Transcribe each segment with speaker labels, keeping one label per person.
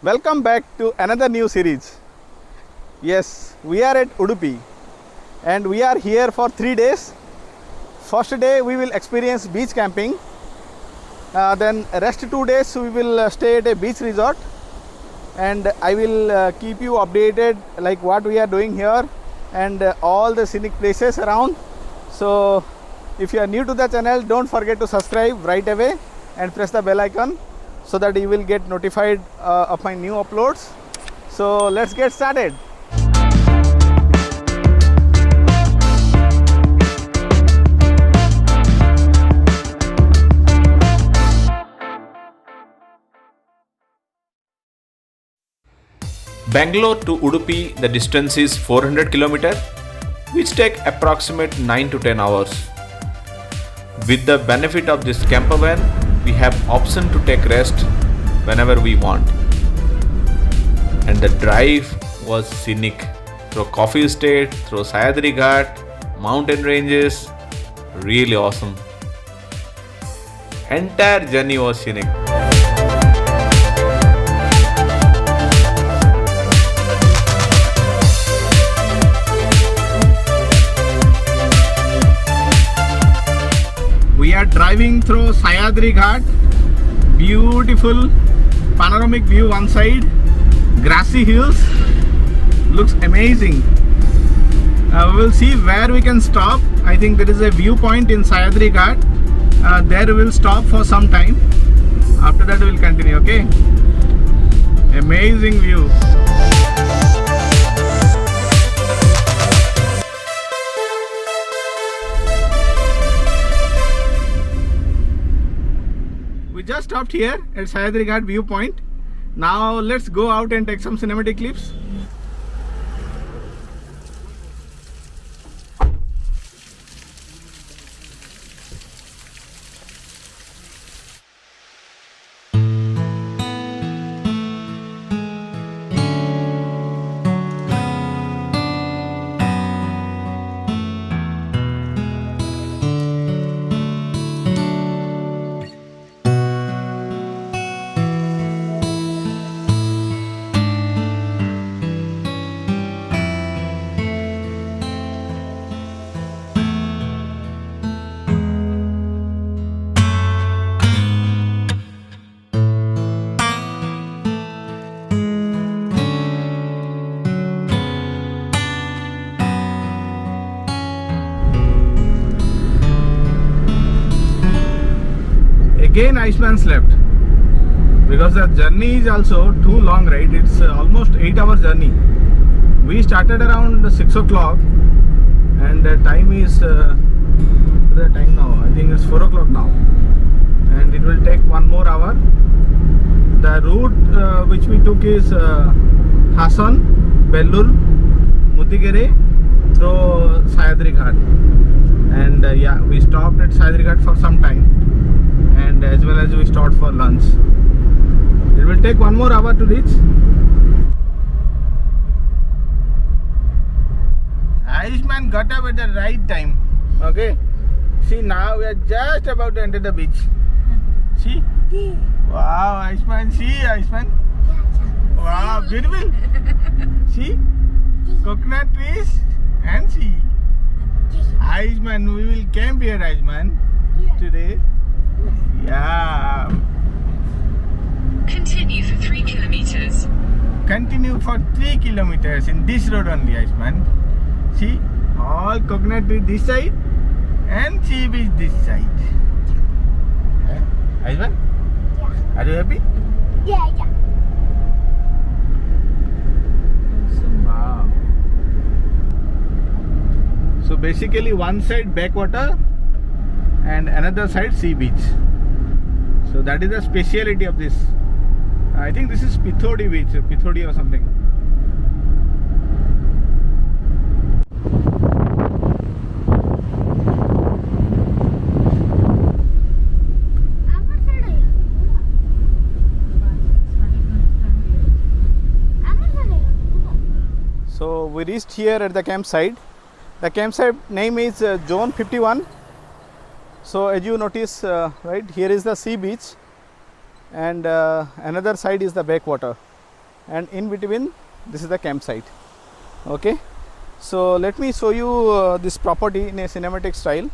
Speaker 1: Welcome back to another new series. Yes, we are at Udupi and we are here for 3 days. First day we will experience beach camping. Then rest 2 days we will stay at a beach resort, and I will keep you updated like what we are doing here and all the scenic places around. So if you are new to the channel, don't forget to subscribe right away and press the bell icon so that you will get notified of my new uploads. So let's get started.
Speaker 2: Bangalore to Udupi, the distance is 400 km, which take approximate 9 to 10 hours. With the benefit of this camper van, we have option to take rest whenever we want. And the drive was scenic through Coffee Estate, through Sahyadri Ghat, mountain ranges, really awesome. Entire journey was scenic.
Speaker 1: We are driving through Sahyadri Ghat. Beautiful panoramic view one side, grassy hills, looks amazing. We will see where we can stop. I think there is a viewpoint in Sahyadri Ghat. There we will stop for some time. After that we will continue, okay? Amazing view. We just stopped here at Sahyadri Ghat viewpoint. Now let's go out and take some cinematic clips. Again Iceman slept because the journey is also too long, right? It's almost 8 hour journey. We started around 6 o'clock and the time is the time now, I think it's 4 o'clock now, and it will take 1 more hour. The route which we took is Hassan, Bellur, Mudigere through Sahyadri Ghat, and yeah, we stopped at Sahyadri Ghat for some time, and as well as we stopped for lunch. It will take 1 more hour to reach. Irishman got up at the right time. Okay. See, now we are just about to enter the beach. See? Wow, Irishman. See, Irishman. Wow, beautiful. See? Coconut trees and see. Irishman, we will camp here, Irishman, today. Yeah.
Speaker 3: Continue for 3 kilometers.
Speaker 1: Continue for 3 kilometers in this road only, Iceman. See, all coconut tree this side and sea beach this side. Iceman? Yeah. Are you happy?
Speaker 4: Yeah.
Speaker 1: Wow. So basically one side backwater and another side sea beach. So that is the speciality of this. I think this is Pithodi beach, Pithodi or something. So we reached here at the campsite. The campsite name is Zone 51. So as you notice, right here is the sea beach, and another side is the backwater. and in between this is the campsite. Okay, so let me show you this property in a cinematic style.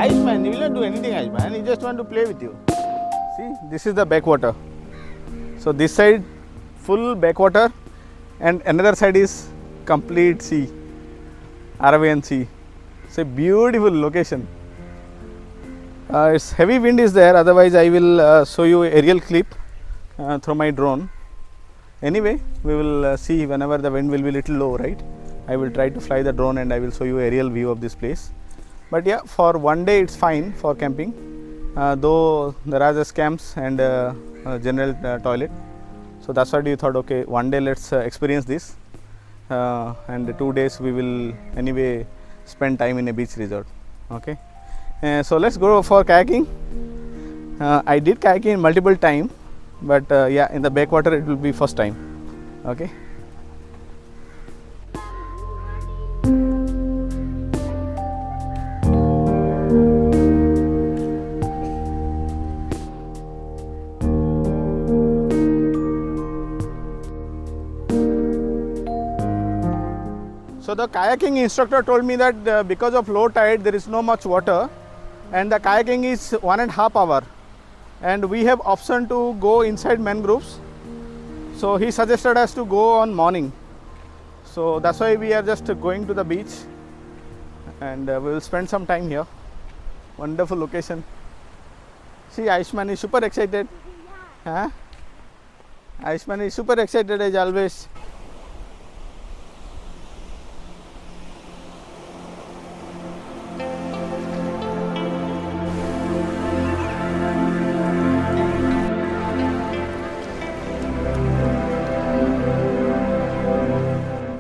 Speaker 1: Iceman, you will not do anything, Iceman. He just want to play with you. See, this is the backwater. So this side full backwater, and another side is complete sea, Arabian Sea. It's a beautiful location. It's heavy wind is there. Otherwise, I will show you aerial clip through my drone. Anyway, we will see whenever the wind will be little low, right? I will try to fly the drone and I will show you aerial view of this place. But yeah, for one day it's fine for camping, though there are just camps and general toilet. So that's why we thought, okay, one day let's experience this, and 2 days we will anyway spend time in a beach resort. Okay, so let's go for kayaking. I did kayaking multiple times, but yeah, in the backwater it will be first time. Okay. So the kayaking instructor told me that because of low tide there is no much water, and the kayaking is 1.5 hours, and we have option to go inside mangroves. So he suggested us to go on morning. So that's why we are just going to the beach, and we will spend some time here. Wonderful location. See, Iceman is super excited. Huh? Iceman is super excited as always.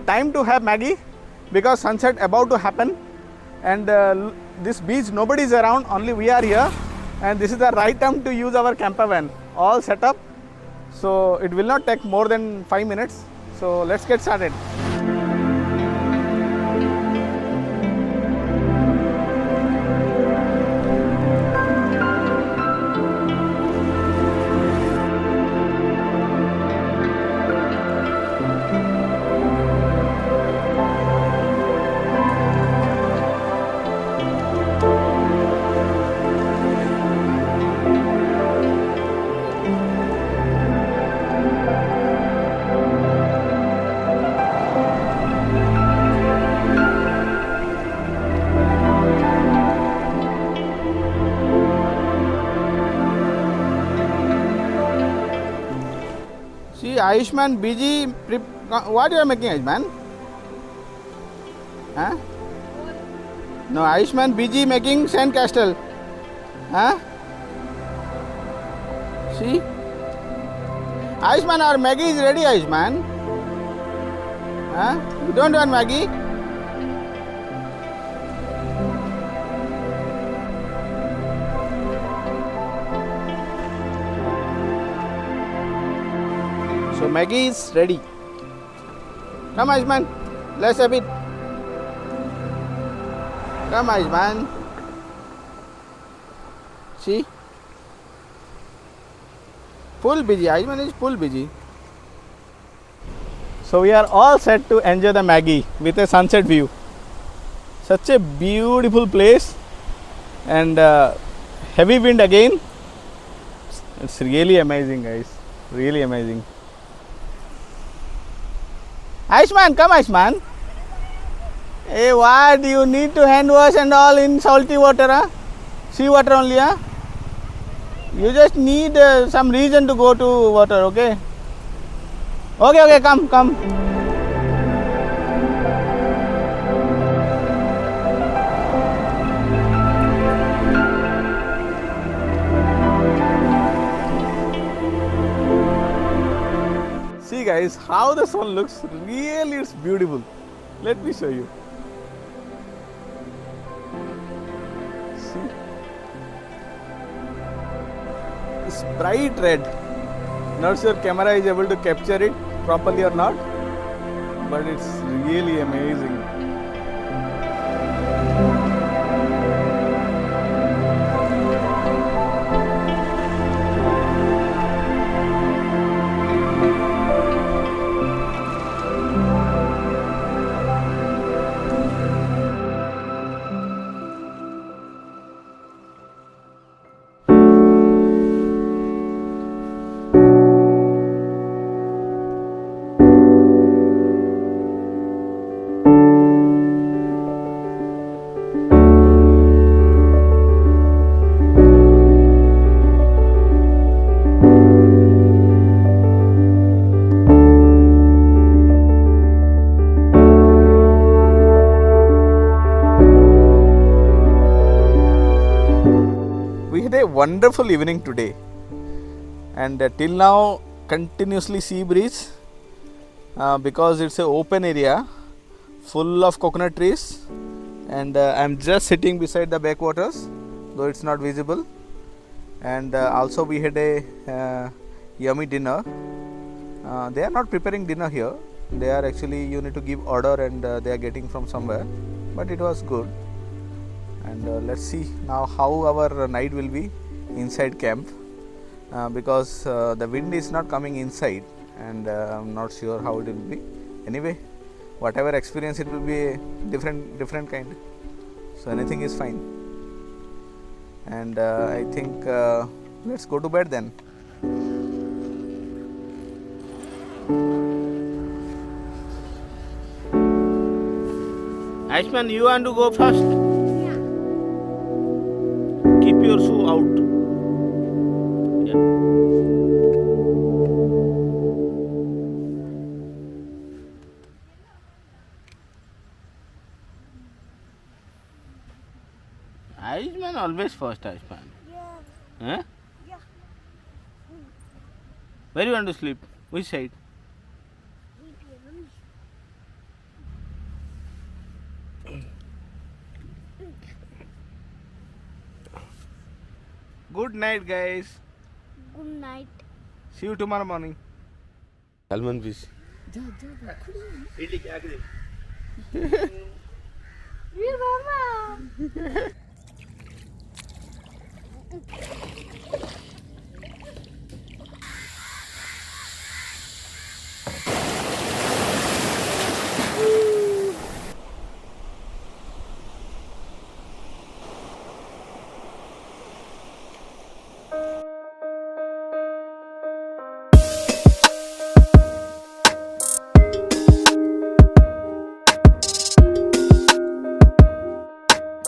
Speaker 1: Time to have Maggie because sunset about to happen, and this beach nobody is around, only we are here, and this is the right time to use our camper van, all set up. So it will not take more than 5 minutes. So let's get started. See, Ayushman busy. What you are making, Ayushman? Huh? No, Ayushman busy making sand castle. Huh? See? Ayushman, our Maggie is ready, Ayushman. Huh? You don't want Maggie? So Maggie is ready. Come, Ayushman, let's have it. Come, Ayushman. See? Full busy. Ayushman is full busy. So we are all set to enjoy the Maggie with a sunset view. Such a beautiful place, and heavy wind again. It's really amazing, guys. Really amazing. Ayushman, come, Ayushman. Hey, what? You need to hand wash and all in salty water, huh? Sea water only, huh? You just need some reason to go to water, okay? Okay, come. See guys, how the sun looks. Really, it's beautiful. Let me show you. See? It's bright red. Not sure camera is able to capture it properly or not, but it's really amazing. We had a wonderful evening today, and till now continuously sea breeze because it's an open area full of coconut trees, and I'm just sitting beside the backwaters, though it's not visible. And also we had a yummy dinner. They are not preparing dinner here, they are actually, you need to give order, and they are getting from somewhere, but it was good. And let's see now how our night will be inside camp, because the wind is not coming inside, and I'm not sure how it will be. Anyway, whatever experience, it will be a different kind, so anything is fine. And I think let's go to bed then. Ashman, you want to go first? Keep your shoe out. Yeah. Ashman always first, Ashman.
Speaker 4: Yeah.
Speaker 1: Huh?
Speaker 4: Yeah.
Speaker 1: Where you want to sleep? Which side? Good night, guys.
Speaker 4: Good night.
Speaker 1: See you tomorrow morning. Salman fish.
Speaker 4: Hey, Mama.